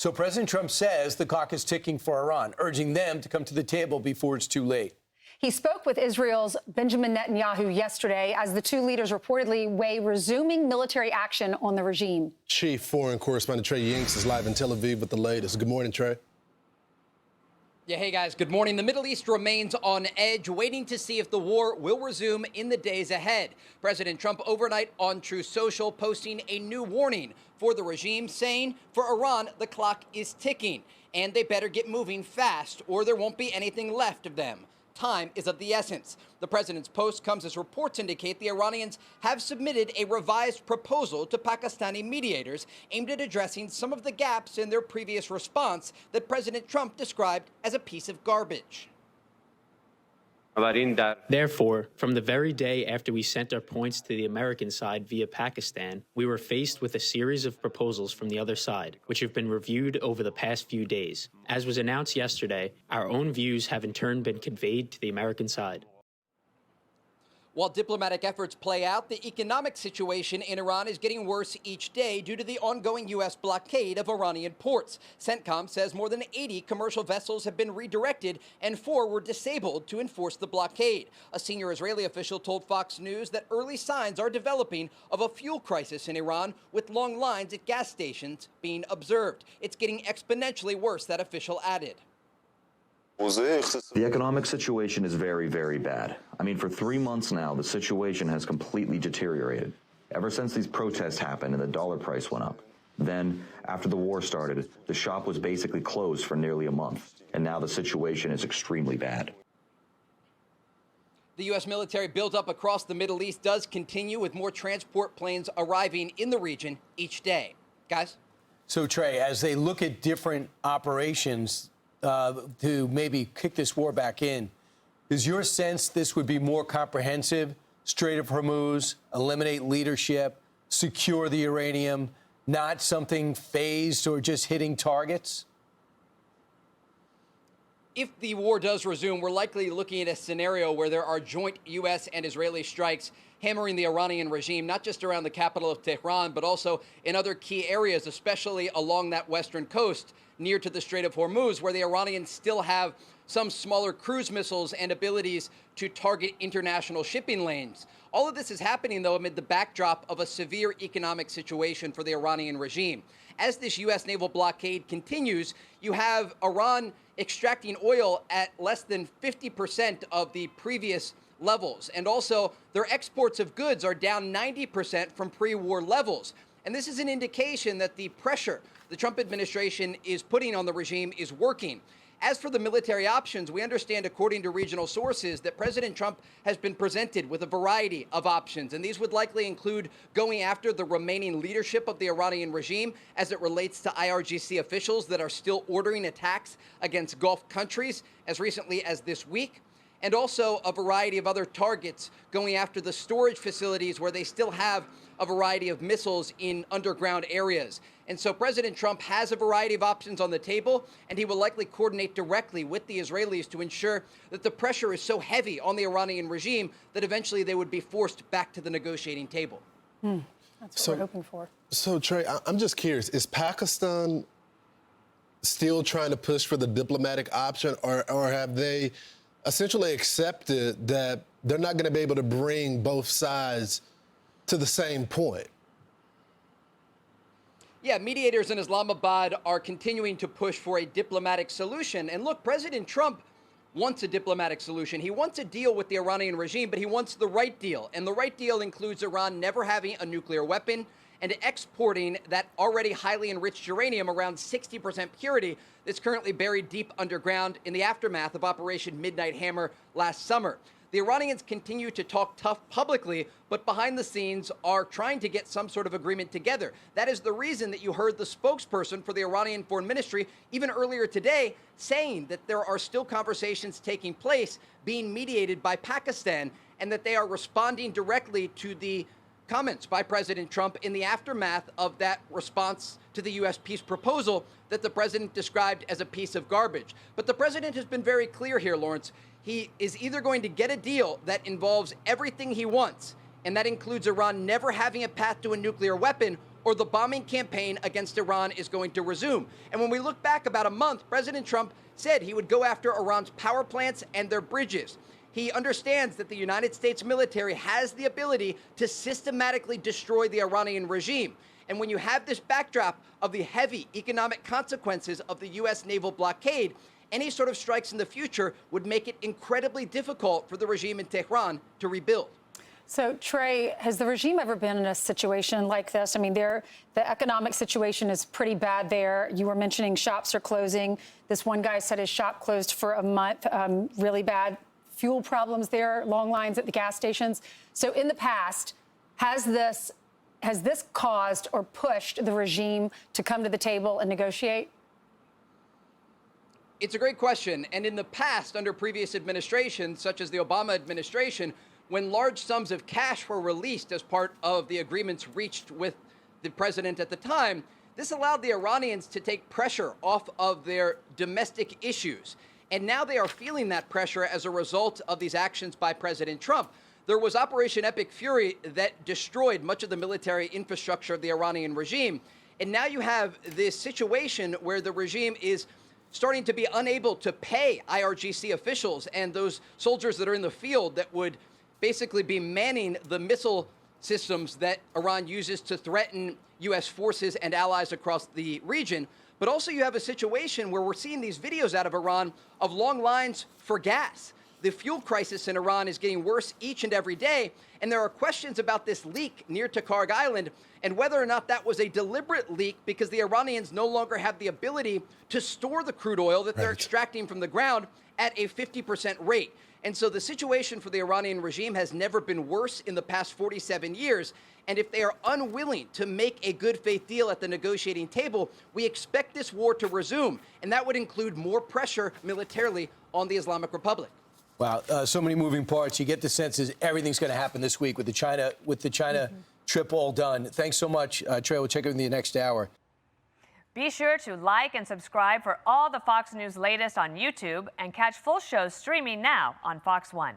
So President Trump says the clock is ticking for Iran, urging them to come to the table before it's too late. He spoke with Israel's Benjamin Netanyahu yesterday as the two leaders reportedly weigh resuming military action on the regime. Chief Foreign Correspondent Trey Yingst is live in Tel Aviv with the latest. Good morning, Trey. Yeah, hey guys, good morning. The Middle East remains on edge, waiting to see if the war will resume in the days ahead. President Trump overnight on Truth Social posting a new warning for the regime, saying for Iran, the clock is ticking and they better get moving fast or there won't be anything left of them. Time is of the essence. The president's post comes as reports indicate the Iranians have submitted a revised proposal to Pakistani mediators aimed at addressing some of the gaps in their previous response that President Trump described as a piece of garbage. Therefore, from the very day after we sent our points to the American side via Pakistan, we were faced with a series of proposals from the other side, which have been reviewed over the past few days. As was announced yesterday, our own views have in turn been conveyed to the American side. While diplomatic efforts play out, the economic situation in Iran is getting worse each day due to the ongoing U.S. blockade of Iranian ports. CENTCOM says more than 80 commercial vessels have been redirected and 4 were disabled to enforce the blockade. A senior Israeli official told Fox News that early signs are developing of a fuel crisis in Iran, with long lines at gas stations being observed. It's getting exponentially worse, that official added. The economic situation is very, very bad. I mean, for 3 months now, the situation has completely deteriorated. Ever since these protests happened and the dollar price went up. Then, after the war started, the shop was basically closed for nearly a month. And now the situation is extremely bad. The U.S. military buildup across the Middle East does continue, with more transport planes arriving in the region each day. Guys? So, Trey, as they look at different operations to maybe kick this war back in, is your sense this would be more comprehensive? Strait of Hormuz, eliminate leadership, secure the uranium, not something phased or just hitting targets? If the war does resume, we're likely looking at a scenario where there are joint U.S. and Israeli strikes hammering the Iranian regime, not just around the capital of Tehran, but also in other key areas, especially along that western coast near to the Strait of Hormuz, where the Iranians still have some smaller cruise missiles and abilities to target international shipping lanes. All of this is happening, though, amid the backdrop of a severe economic situation for the Iranian regime. As this U.S. naval blockade continues, you have Iran extracting oil at less than 50% of the previous levels. And also, their exports of goods are down 90% from pre-war levels. And this is an indication that the pressure the Trump administration is putting on the regime is working. As for the military options, we understand, according to regional sources, that President Trump has been presented with a variety of options, and these would likely include going after the remaining leadership of the Iranian regime as it relates to IRGC officials that are still ordering attacks against Gulf countries as recently as this week, and also a variety of other targets going after the storage facilities where they still have a variety of missiles in underground areas. And so President Trump has a variety of options on the table, and he will likely coordinate directly with the Israelis to ensure that the pressure is so heavy on the Iranian regime that eventually they would be forced back to the negotiating table. That's what we're hoping for. So, Trey, I'm just curious, is Pakistan still trying to push for the diplomatic option, or have they essentially accepted that they're not going to be able to bring both sides to the same point? Yeah, mediators in Islamabad are continuing to push for a diplomatic solution. And look, President Trump wants a diplomatic solution. He wants a deal with the Iranian regime, but he wants the right deal. And the right deal includes Iran never having a nuclear weapon and exporting that already highly enriched uranium, around 60% purity, that's currently buried deep underground in the aftermath of Operation Midnight Hammer last summer. The Iranians continue to talk tough publicly, but behind the scenes are trying to get some sort of agreement together. That is the reason that you heard the spokesperson for the Iranian Foreign Ministry, even earlier today, saying that there are still conversations taking place being mediated by Pakistan, and that they are responding directly to the comments by President Trump in the aftermath of that response to the U.S. peace proposal that the president described as a piece of garbage. But the president has been very clear here, Lawrence. He is either going to get a deal that involves everything he wants, and that includes Iran never having a path to a nuclear weapon, or the bombing campaign against Iran is going to resume. And when we look back about a month, President Trump said he would go after Iran's power plants and their bridges. He understands that the United States military has the ability to systematically destroy the Iranian regime. And when you have this backdrop of the heavy economic consequences of the U.S. naval blockade, any sort of strikes in the future would make it incredibly difficult for the regime in Tehran to rebuild. So, Trey, has the regime ever been in a situation like this? I mean, the economic situation is pretty bad there. You were mentioning shops are closing. This one guy said his shop closed for a month. Really bad fuel problems there, long lines at the gas stations. So in the past, has this caused or pushed the regime to come to the table and negotiate? It's a great question. And in the past, under previous administrations, such as the Obama administration, when large sums of cash were released as part of the agreements reached with the president at the time, this allowed the Iranians to take pressure off of their domestic issues. And now they are feeling that pressure as a result of these actions by President Trump. There was Operation Epic Fury that destroyed much of the military infrastructure of the Iranian regime. And now you have this situation where the regime is starting to be unable to pay IRGC officials and those soldiers that are in the field that would basically be manning the missile systems that Iran uses to threaten U.S. forces and allies across the region. But also you have a situation where we're seeing these videos out of Iran of long lines for gas. The fuel crisis in Iran is getting worse each and every day, and there are questions about this leak near Takarg Island and whether or not that was a deliberate leak because the Iranians no longer have the ability to store the crude oil that they're extracting from the ground at a 50% rate. And so the situation for the Iranian regime has never been worse in the past 47 years. And if they are unwilling to make a good faith deal at the negotiating table, we expect this war to resume. And that would include more pressure militarily on the Islamic Republic. Wow, so many moving parts. You get the sense is everything's going to happen this week with the China trip all done. Thanks so much, Trey. We'll check in with you next hour. Be sure to like and subscribe for all the Fox News latest on YouTube and catch full shows streaming now on Fox One.